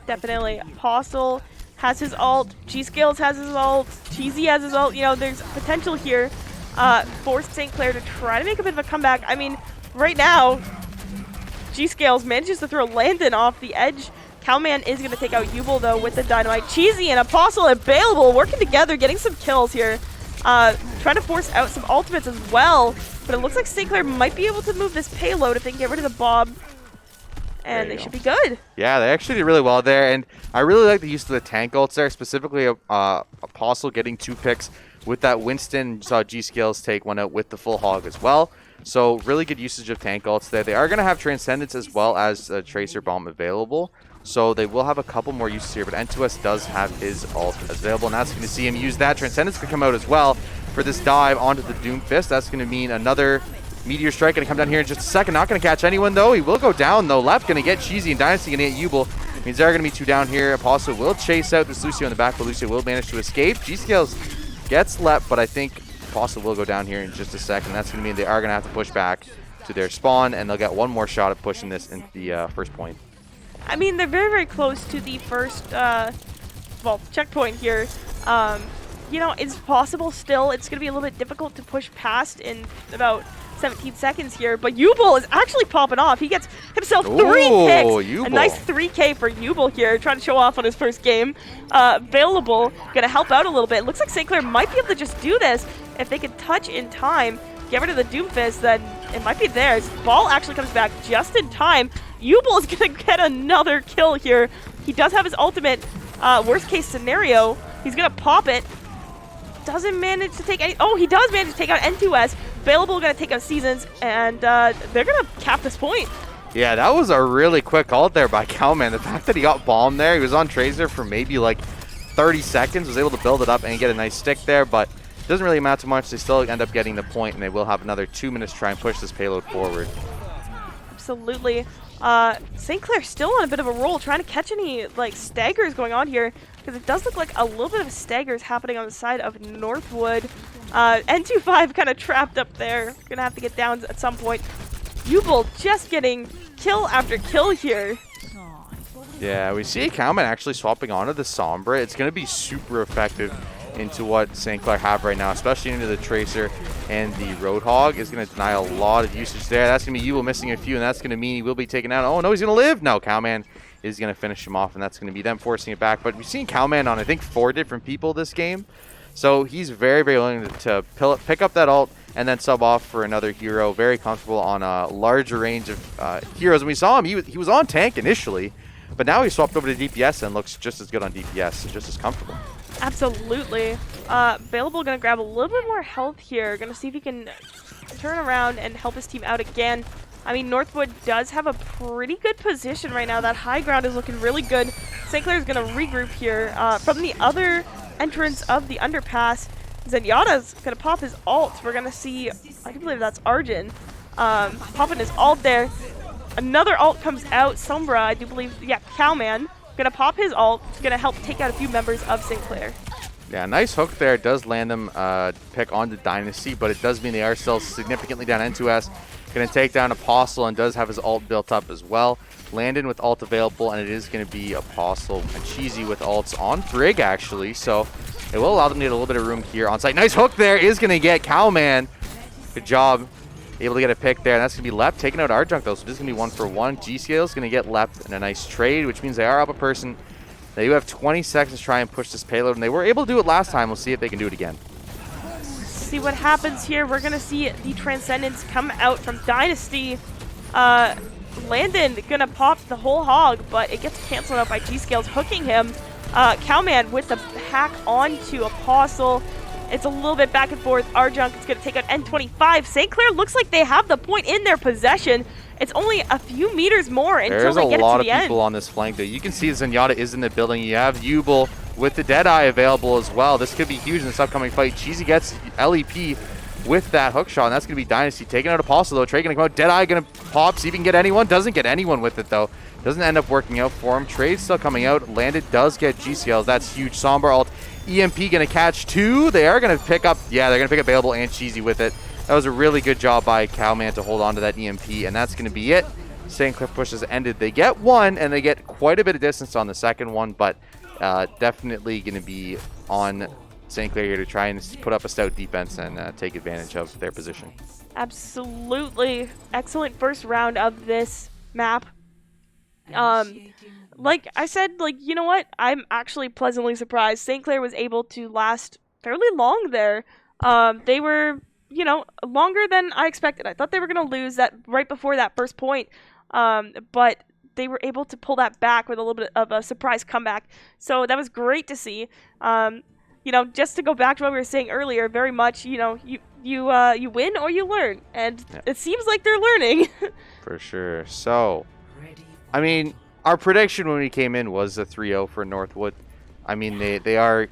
Definitely. Apostle has his ult, G-Scales has his ult, Cheesy has his ult. You know, there's potential here for St. Clair to try to make a bit of a comeback. I mean, right now, G-Scales manages to throw Landon off the edge. Cowman is going to take out Yubel, though, with the dynamite. Cheesy and Apostle available, working together, getting some kills here. Trying to force out some ultimates as well. But it looks like St. Clair might be able to move this payload if they can get rid of the Bob. And they should be good. Yeah, they actually did really well there. And I really like the use of the tank ults there, specifically Apostle getting 2 picks with that Winston. You saw G-Scales take 1 out with the full hog as well. So really good usage of tank ults there. They are going to have Transcendence as well as a Tracer Bomb available. So they will have a couple more uses here. But N2S does have his ult available. And that's going to see him use that. Transcendence could come out as well for this dive onto the Doomfist. That's going to mean another Meteor Strike going to come down here in just a second. Not going to catch anyone, though. He will go down, though. Left going to get Cheesy, and Dynasty going to get Yubel. Means there are going to be 2 down here. Apostle will chase out this Lucio in the back, but Lucio will manage to escape. G-Scales gets left, but I think Apostle will go down here in just a second. That's going to mean they are going to have to push back to their spawn, and they'll get 1 more shot at pushing this into the first point. I mean, they're very, very close to the first, checkpoint here. You know, it's possible still. It's going to be a little bit difficult to push past in about 17 seconds here, but Yubel is actually popping off. He gets himself 3 Ooh, picks. Yubel. A nice 3K for Yubel here, trying to show off on his first game. Available, gonna help out a little bit. Looks like St. Clair might be able to just do this. If they can touch in time, get rid of the Doomfist, then it might be theirs. Ball actually comes back just in time. Yubel is gonna get another kill here. He does have his ultimate. Worst case scenario, he's gonna pop it. Doesn't manage to take any. Oh, he does manage to take out N2S. Available, gonna take out Seasons, and they're gonna cap this point. Yeah, that was a really quick ult there by Cowman. The fact that he got bombed there, he was on Tracer for maybe like 30 seconds, was able to build it up and get a nice stick there, but it doesn't really amount to much. They still end up getting the point, and they will have another 2 minutes to try and push this payload forward. Absolutely. St. Clair still on a bit of a roll, trying to catch any like staggers going on here, because it does look like a little bit of staggers happening on the side of Northwood. N25 kind of trapped up there. Gonna have to get down at some point. Yubel just getting kill after kill here. Yeah, we see Cowman actually swapping onto the Sombra. It's going to be super effective into what St. Clair have right now, especially into the Tracer, and the Roadhog is going to deny a lot of usage there. That's going to be Yubel missing a few, and that's going to mean he will be taken out. Oh, no, he's going to live. No, Cowman is going to finish him off, and that's going to be them forcing it back. But we've seen Cowman on, I think, 4 different people this game. So he's very, very willing to pick up that ult and then sub off for another hero. Very comfortable on a larger range of heroes. When we saw him, he was on tank initially, but now he swapped over to DPS and looks just as good on DPS, just as comfortable. Absolutely. Available gonna grab a little bit more health here. Gonna see if he can turn around and help his team out again. I mean, Northwood does have a pretty good position right now. That high ground is looking really good. St. Clair is gonna regroup here. From the other entrance of the underpass, Zenyatta's gonna pop his ult. We're gonna see, I can believe that's Arjun, popping his ult there. Another ult comes out. Sombra, I do believe, yeah, Cowman, gonna pop his ult. It's gonna help take out a few members of St. Clair. Yeah, nice hook there. It does land them pick on the Dynasty, but it does mean they are still significantly down N2S. Going to take down Apostle and does have his ult built up as well. Landon with ult available, and it is going to be Apostle and Cheesy with ults on Brig, actually. So it will allow them to get a little bit of room here on site. Nice hook there is going to get Cowman. Good job. Able to get a pick there. And that's going to be left. Taking out Arjunk, though, so this is going to be 1-for-1. G-Scale is going to get left in a nice trade, which means they are up a person. They do have 20 seconds to try and push this payload, and they were able to do it last time. We'll see if they can do it again. See what happens here. We're gonna see the Transcendence come out from Dynasty. Landon gonna pop the whole hog, but it gets canceled out by G-Scales hooking him. Cowman with the hack onto Apostle. It's a little bit back and forth. Arjunk is gonna take out N25. St. Clair looks like they have the point in their possession. It's only a few meters more until they get it to the end. There's a lot of people on this flank, though. You can see Zenyatta is in the building. You have Yubel with the Deadeye available as well. This could be huge in this upcoming fight. Cheesy gets LEP with that hook shot, and that's going to be Dynasty. Taking out Apostle, though. Trey going to come out. Deadeye going to pop, see if he can get anyone. Doesn't get anyone with it, though. Doesn't end up working out for him. Trade's still coming out. Landed does get G-Scales. That's huge. Sombra ult. EMP going to catch 2. They are going to pick up, yeah, they're going to pick up Available and Cheesy with it. That was a really good job by Cowman to hold on to that EMP, and that's going to be it. St. Clair pushes ended. They get 1, and they get quite a bit of distance on the second one, but definitely going to be on St. Clair here to try and put up a stout defense and take advantage of their position. Absolutely. Excellent first round of this map. Like I said, like, you know what? I'm actually pleasantly surprised. St. Clair was able to last fairly long there. They were, you know, longer than I expected. I thought they were going to lose that right before that first point. But they were able to pull that back with a little bit of a surprise comeback. So that was great to see. You know, just to go back to what we were saying earlier, very much, you know, you win or you learn. And it seems like they're learning. For sure. So, I mean, our prediction when we came in was a 3-0 for Northwood. I mean, they are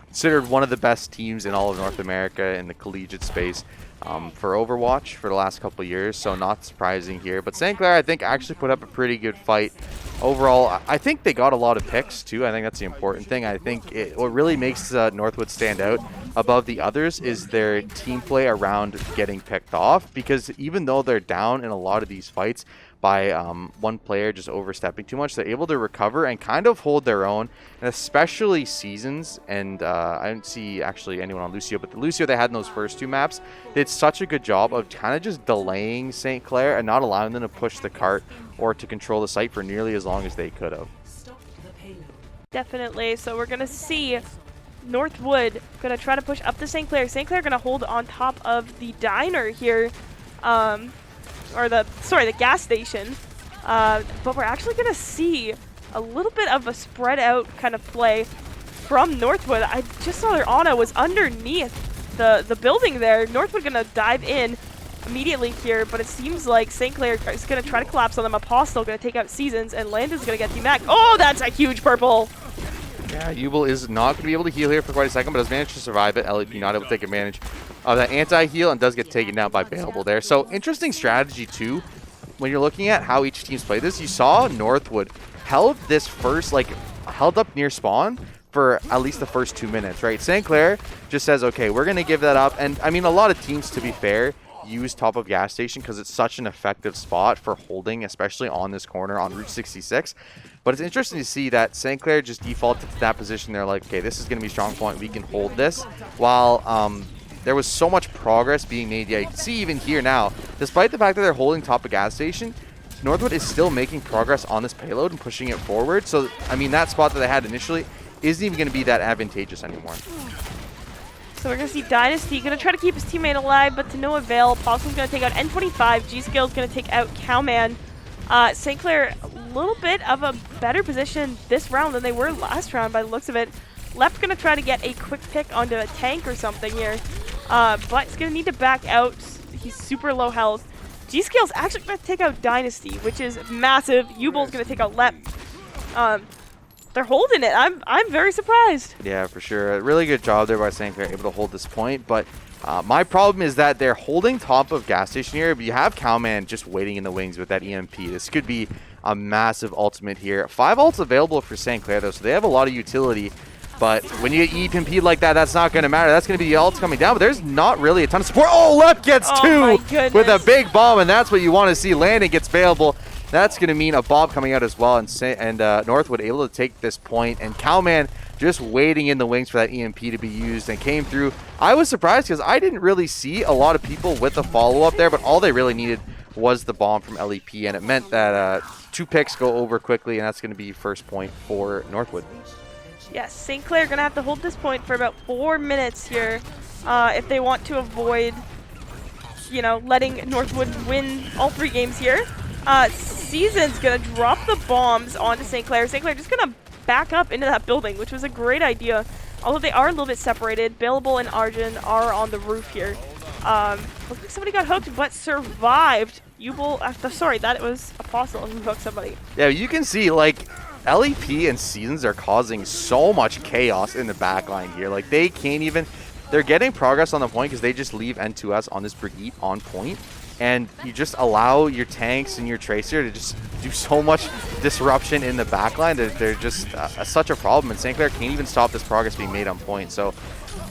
considered one of the best teams in all of North America in the collegiate space for Overwatch for the last couple of years, so not surprising here. But St. Clair, I think, actually put up a pretty good fight. Overall, I think they got a lot of picks, too. I think that's the important thing. I think what really makes Northwood stand out above the others is their team play around getting picked off, because even though they're down in a lot of these fights, by one player just overstepping too much. They're able to recover and kind of hold their own, and especially Seasons, and I didn't see actually anyone on Lucio, but the Lucio they had in those first 2 maps did such a good job of kind of just delaying St. Clair and not allowing them to push the cart or to control the site for nearly as long as they could have. Definitely. So we're going to see Northwood going to try to push up to St. Clair. St. Clair going to hold on top of the diner here. The gas station. But we're actually going to see a little bit of a spread out kind of play from Northwood. I just saw their Ana was underneath the building there. Northwood going to dive in immediately here, but it seems like St. Clair is going to try to collapse on them. Apostle going to take out Seasons, and Landon's going to get DMAC. Oh, that's a huge purple! Yeah, Ubel is not going to be able to heal here for quite a second, but has managed to survive it. LEP not able to take advantage of that anti-heal and does get taken down by Bailable there. So interesting strategy too. When you're looking at how each team's played this, you saw Northwood held this first, held up near spawn for at least the first 2 minutes, right? St. Clair just says, okay, we're going to give that up. And I mean, a lot of teams, to be fair, use top of gas station because it's such an effective spot for holding, especially on this corner on Route 66. But it's interesting to see that St. Clair just defaulted to that position. They're like, okay, this is going to be strong point. We can hold this. While there was so much progress being made. Yeah, you can see even here now, despite the fact that they're holding top of gas station, Northwood is still making progress on this payload and pushing it forward. So, I mean, that spot that they had initially isn't even going to be that advantageous anymore. So we're going to see Dynasty going to try to keep his teammate alive, but to no avail. Possum's going to take out N25. G-Skill's going to take out Cowman. St. Clair, a little bit of a better position this round than they were last round by the looks of it. Left going to try to get a quick pick onto a tank or something here. But he's going to need to back out. He's super low health. G-Skill's actually going to take out Dynasty, which is massive. Ubel's going to take out Lep. They're holding it. I'm very surprised. Yeah, for sure. A really good job there by St. Clair, able to hold this point. But my problem is that they're holding top of gas station here, but you have Cowman just waiting in the wings with that EMP. This could be a massive ultimate here. 5 ults available for St. Clair, though, so they have a lot of utility. But when you get EMP'd like that, that's not going to matter. That's going to be the ults coming down, but there's not really a ton of support. Oh, Lep gets 2 with a big bomb, and that's what you want to see. Landon gets available. That's going to mean a bomb coming out as well, and Northwood able to take this point, and Cowman just waiting in the wings for that EMP to be used and came through. I was surprised because I didn't really see a lot of people with the follow-up there, but all they really needed was the bomb from LEP, and it meant that 2 picks go over quickly, and that's going to be first point for Northwood. Yes, St. Clair going to have to hold this point for about 4 minutes here if they want to avoid, you know, letting Northwood win all 3 games here. Season's going to drop the bombs onto St. Clair. St. Clair just going to back up into that building, which was a great idea. Although they are a little bit separated. Bailable and Arjun are on the roof here. Looks like somebody got hooked, but survived. Ubel, sorry, that was Apostle who hooked somebody. Yeah, you can see, like, LEP and Seasons are causing so much chaos in the backline here. Like, they can't even... They're getting progress on the point because they just leave N2S on this Brigitte on point. And you just allow your tanks and your Tracer to just do so much disruption in the backline. They're just such a problem. And St. Clair can't even stop this progress being made on point. So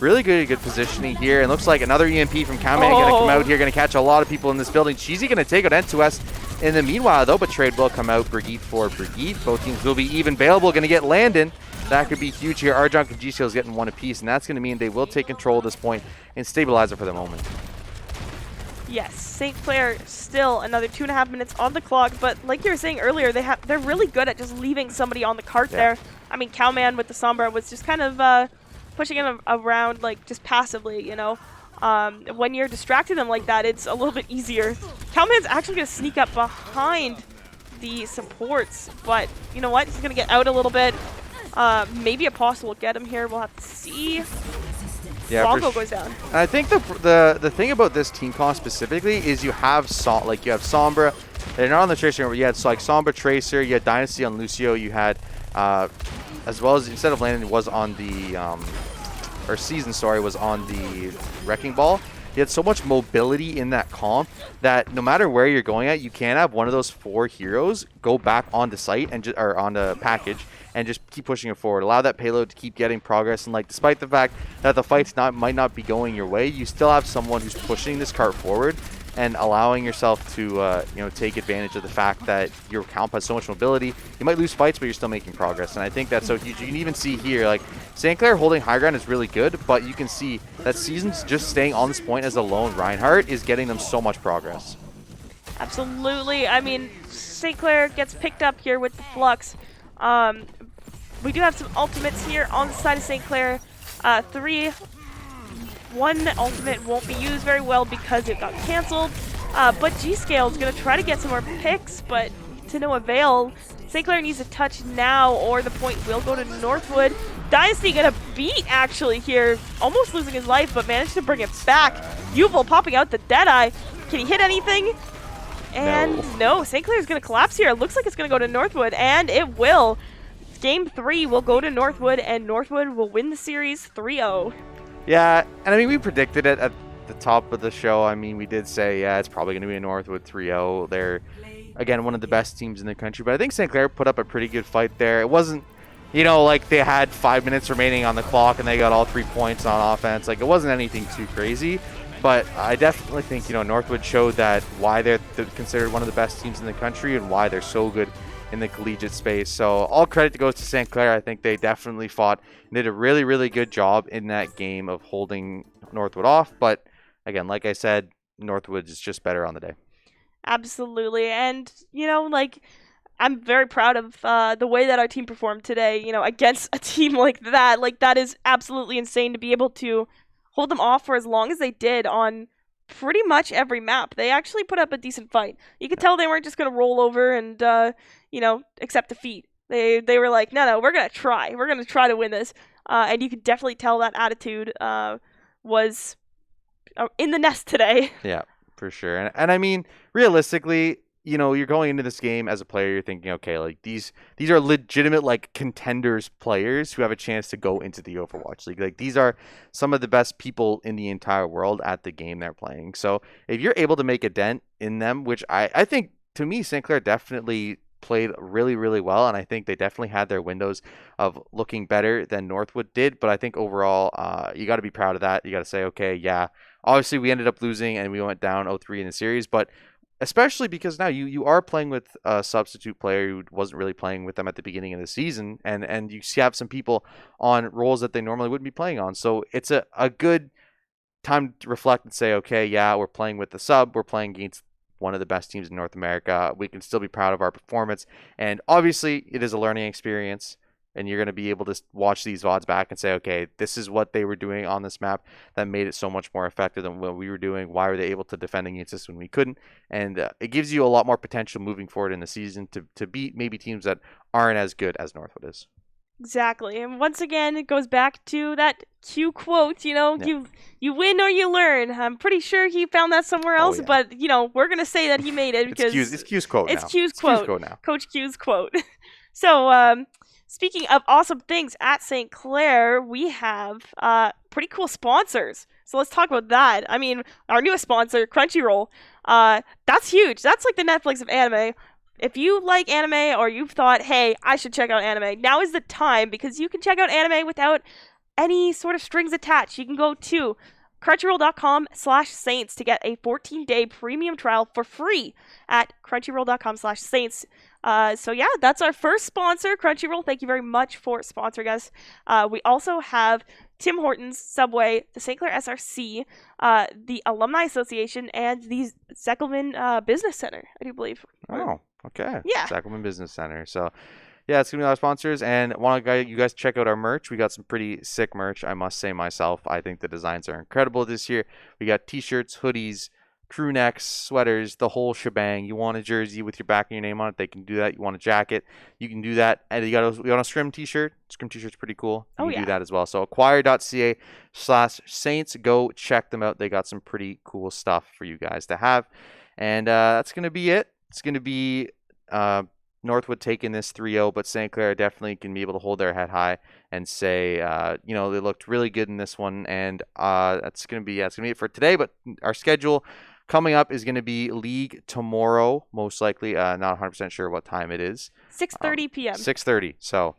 really good positioning here. And looks like another EMP from Cowman going to come out here. Going to catch a lot of people in this building. Cheesy going to take out N2S in the meanwhile, though. But trade will come out Brigitte for Brigitte. Both teams will be even. Bailable going to get Landon. That could be huge here. Arjunk and G-Skill's getting 1 apiece. And that's going to mean they will take control of this point and stabilize it for the moment. Yes, St. Clair still another 2.5 minutes on the clock, but like you were saying earlier, they're really good at just leaving somebody on the cart there. I mean, Cowman with the Sombra was just kind of pushing him around like just passively, you know. When you're distracting them like that, it's a little bit easier. Cowman's actually going to sneak up behind the supports, but you know what? He's going to get out a little bit. Maybe Apostle will get him here. We'll have to see. Yeah, Bongo goes down. And I think the thing about this team comp specifically is you have Sombra. They're not on the Tracer, but you had like Sombra, Tracer, you had Dynasty on Lucio, you had as well as instead of Landon was on the or Season, sorry, was on the Wrecking Ball. You had so much mobility in that comp that no matter where you're going at, you can't have one of those 4 heroes go back onto site and or on the package and just keep pushing it forward. Allow that payload to keep getting progress. And like, despite the fact that the fights might not be going your way, you still have someone who's pushing this cart forward and allowing yourself to take advantage of the fact that your comp has so much mobility. You might lose fights, but you're still making progress, and I think that's so huge. You can even see here, like, St. Clair holding high ground is really good, but you can see that Seasons just staying on this point as a lone Reinhardt is getting them so much progress. Absolutely. I mean, St. Clair gets picked up here with the Flux. We do have some ultimates here on the side of St. Clair. One ultimate won't be used very well because it got canceled. But G-Scale is going to try to get some more picks, but to no avail. St. Clair needs a touch now, or the point will go to Northwood. Dynasty gonna beat, actually, here. Almost losing his life, but managed to bring it back. Yuval popping out the Deadeye. Can he hit anything? And no, St. Clair's gonna collapse here. It looks like it's gonna go to Northwood, and it will. Game 3 will go to Northwood, and Northwood will win the series 3-0. Yeah, and I mean, we predicted it at the top of the show. I mean, we did say, yeah, it's probably going to be a Northwood 3-0. They're, again, one of the best teams in the country. But I think St. Clair put up a pretty good fight there. It wasn't, like they had 5 minutes remaining on the clock and they got all 3 points on offense. Like, it wasn't anything too crazy. But I definitely think, Northwood showed that why they're considered one of the best teams in the country and why they're so good in the collegiate space. So all credit goes to St. Clair. I think they definitely fought and did a really, really good job in that game of holding Northwood off. But again, like I said, Northwood is just better on the day. Absolutely. And, I'm very proud of the way that our team performed today, against a team like that. Like, that is absolutely insane to be able to hold them off for as long as they did on pretty much every map. They actually put up a decent fight. You could tell they weren't just going to roll over and, accept defeat. They were like, no, we're going to try. We're going to try to win this. And you could definitely tell that attitude was in the nest today. Yeah, for sure. And I mean, realistically, you're going into this game as a player, you're thinking, okay, like these are legitimate, like, contenders players who have a chance to go into the Overwatch League. Like, these are some of the best people in the entire world at the game they're playing. So if you're able to make a dent in them, which I think, to me, St. Clair definitely played really, really well, and I think they definitely had their windows of looking better than Northwood did. But I think overall, you got to be proud of that. You got to say, okay, yeah, obviously we ended up losing and we went down 0-3 in the series, but especially because now you are playing with a substitute player who wasn't really playing with them at the beginning of the season, and you have some people on roles that they normally wouldn't be playing on. So it's a good time to reflect and say, okay, yeah, we're playing with the sub, we're playing against one of the best teams in North America. We can still be proud of our performance, and obviously it is a learning experience. And you're going to be able to watch these VODs back and say, okay, this is what they were doing on this map that made it so much more effective than what we were doing. Why were they able to defend against us when we couldn't? And it gives you a lot more potential moving forward in the season to beat maybe teams that aren't as good as Northwood is. Exactly. And once again, it goes back to that Q quote, Yeah. you win or you learn. I'm pretty sure he found that somewhere else, yeah. But, we're going to say that he made it because it's Q's quote it's now. Q's quote. Q's now. Coach Q's quote. So, speaking of awesome things at St. Clair, we have pretty cool sponsors. So let's talk about that. I mean, our newest sponsor, Crunchyroll. That's huge. That's like the Netflix of anime. If you like anime or you've thought, hey, I should check out anime, now is the time because you can check out anime without any sort of strings attached. You can go to crunchyroll.com/saints to get a 14-day premium trial for free at crunchyroll.com/saints. So yeah, that's our first sponsor, Crunchyroll. Thank you very much for sponsoring us. We also have Tim Hortons, Subway, the St. Clair SRC, the Alumni Association, and the Zeckelman Business Center, I do believe. Oh, okay. Yeah. Zeckelman Business Center. So yeah, it's going to be our sponsors, and I want you guys check out our merch. We got some pretty sick merch, I must say myself. I think the designs are incredible this year. We got t-shirts, hoodies, crew necks, sweaters, the whole shebang. You want a jersey with your back and your name on it, they can do that. You want a jacket, you can do that. And you want a Scrim t-shirt. Scrim t-shirt's pretty cool. You can do that as well. So acquire.ca/saints. Go check them out. They got some pretty cool stuff for you guys to have. And that's going to be it. It's going to be Northwood taking this 3-0, but St. Clair definitely can be able to hold their head high and say, they looked really good in this one. And that's going to be it for today. But our schedule coming up is going to be League tomorrow, most likely. Not 100% sure what time it is. 6:30 p.m. 6:30. So,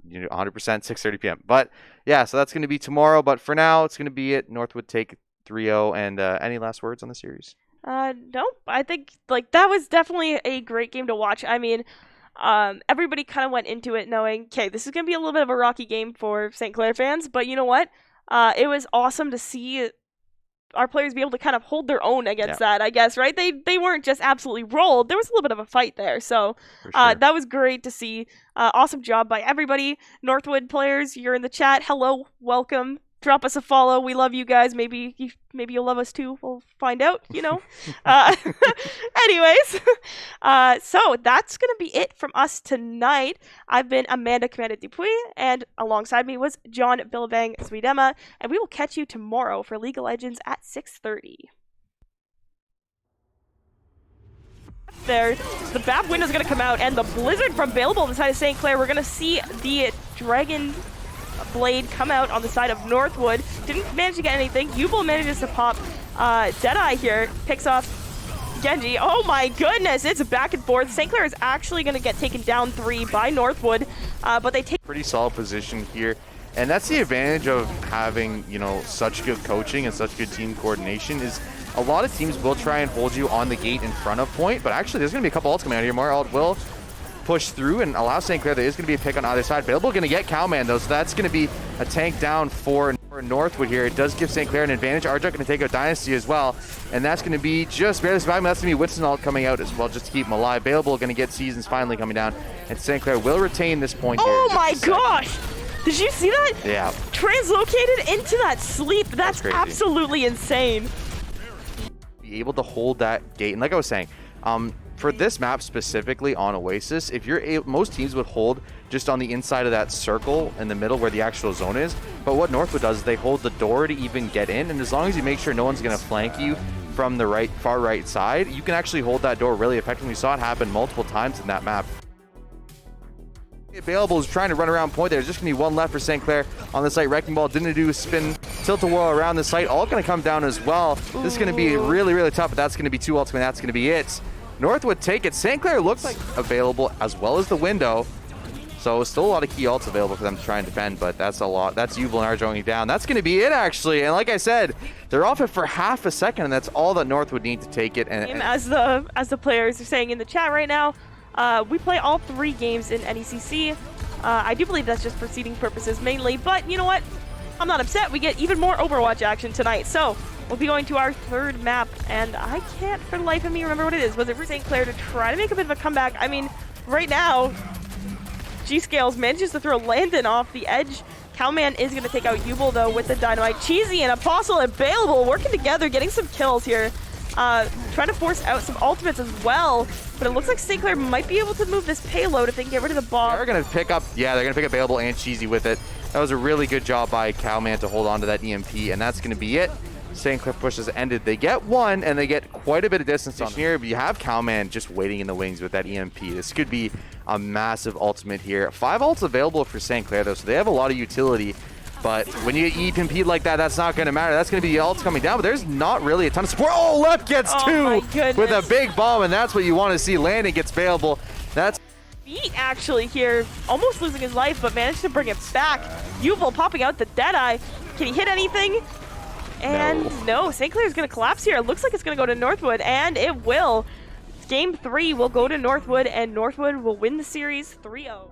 100% 6:30 p.m. But yeah, so that's going to be tomorrow. But for now, it's going to be it. Northwood take 3-0. And any last words on the series? Nope. I think like that was definitely a great game to watch. I mean, everybody kind of went into it knowing, okay, this is gonna be a little bit of a rocky game for St. Clair fans, but you know what? It was awesome to see our players be able to kind of hold their own against that, I guess, right? They weren't just absolutely rolled. There was a little bit of a fight there. So that was great to see. Awesome job by everybody. Northwood players, you're in the chat. Hello, welcome. Drop us a follow. We love you guys. Maybe you'll love us too. We'll find out, you know. Anyways, so that's going to be it from us tonight. I've been Amanda Commander Dupuis, and alongside me was John Billabang Swedema, and we will catch you tomorrow for League of Legends at 6:30. There, the BAP window's going to come out, and the Blizzard from Available on the side of St. Clair. We're going to see the Dragon Blade come out on the side of Northwood. Didn't manage to get anything. Yubel manages to pop Deadeye here. Picks off Genji. Oh my goodness, it's back and forth. St. Clair is actually going to get taken down 3 by Northwood, but they take pretty solid position here. And that's the advantage of having, you know, such good coaching and such good team coordination is a lot of teams will try and hold you on the gate in front of point, but actually there's going to be a couple ults coming out here. More ult will push through and allow St. Clair. There is going to be a pick on either side. Available going to get Cowman though, so that's going to be a tank down for Northwood here. It does give St. Clair an advantage. Arjuk going to take out Dynasty as well, and that's going to be just barely surviving. That's going to be Winston ult coming out as well just to keep him alive. Available going to get Seasons finally coming down, and St. Clair will retain this point here. Oh my gosh! Did you see that? Yeah. Translocated into that sleep. That's absolutely insane. Be able to hold that gate, and like I was saying, for this map specifically on Oasis, if you're most teams would hold just on the inside of that circle in the middle where the actual zone is, but what Northwood does is they hold the door to even get in, and as long as you make sure no one's going to flank you from the far right side, you can actually hold that door really effectively. We saw it happen multiple times in that map. Available is trying to run around point. There's just going to be one left for St. Clair on the site. Wrecking Ball didn't do a spin tilt-a-whirl around the site. All going to come down as well. This is going to be really, really tough, but that's going to be 2 ults, and that's going to be it. Northwood take it. St. Clair looks like available as well as the window. So still a lot of key ults available for them to try and defend, but that's a lot. That's Yubel and going down. That's going to be it, actually. And like I said, they're off it for half a second, and that's all that Northwood need to take it. And as the players are saying in the chat right now, we play all 3 games in NECC. I do believe that's just for seeding purposes mainly, but you know what? I'm not upset. We get even more Overwatch action tonight. So we'll be going to our 3rd map, and I can't for the life of me remember what it is. Was it for St. Clair to try to make a bit of a comeback? I mean, right now, G-Scales manages to throw Landon off the edge. Cowman is going to take out Yubel, though, with the Dynamite. Cheesy and Apostle available, working together, getting some kills here. Trying to force out some ultimates as well, but it looks like St. Clair might be able to move this payload if they can get rid of the bomb. They're going to pick up, they're going to pick up Available and Cheesy with it. That was a really good job by Cowman to hold on to that EMP, and that's going to be it. St. Clair push has ended. They get 1, and they get quite a bit of distance on here, but you have Cowman just waiting in the wings with that EMP. This could be a massive ultimate here. 5 ults available for St. Clair, though, so they have a lot of utility. But when you get EMP'd like that, that's not going to matter. That's going to be the ults coming down, but there's not really a ton of support. Oh, Left gets 2 with a big bomb, and that's what you want to see. Landon gets available. That's beat actually here, almost losing his life, but managed to bring it back. Yubel popping out the Deadeye. Can he hit anything? And no, St. Clair is going to collapse here. It looks like it's going to go to Northwood, and it will. Game 3 will go to Northwood, and Northwood will win the series 3-0.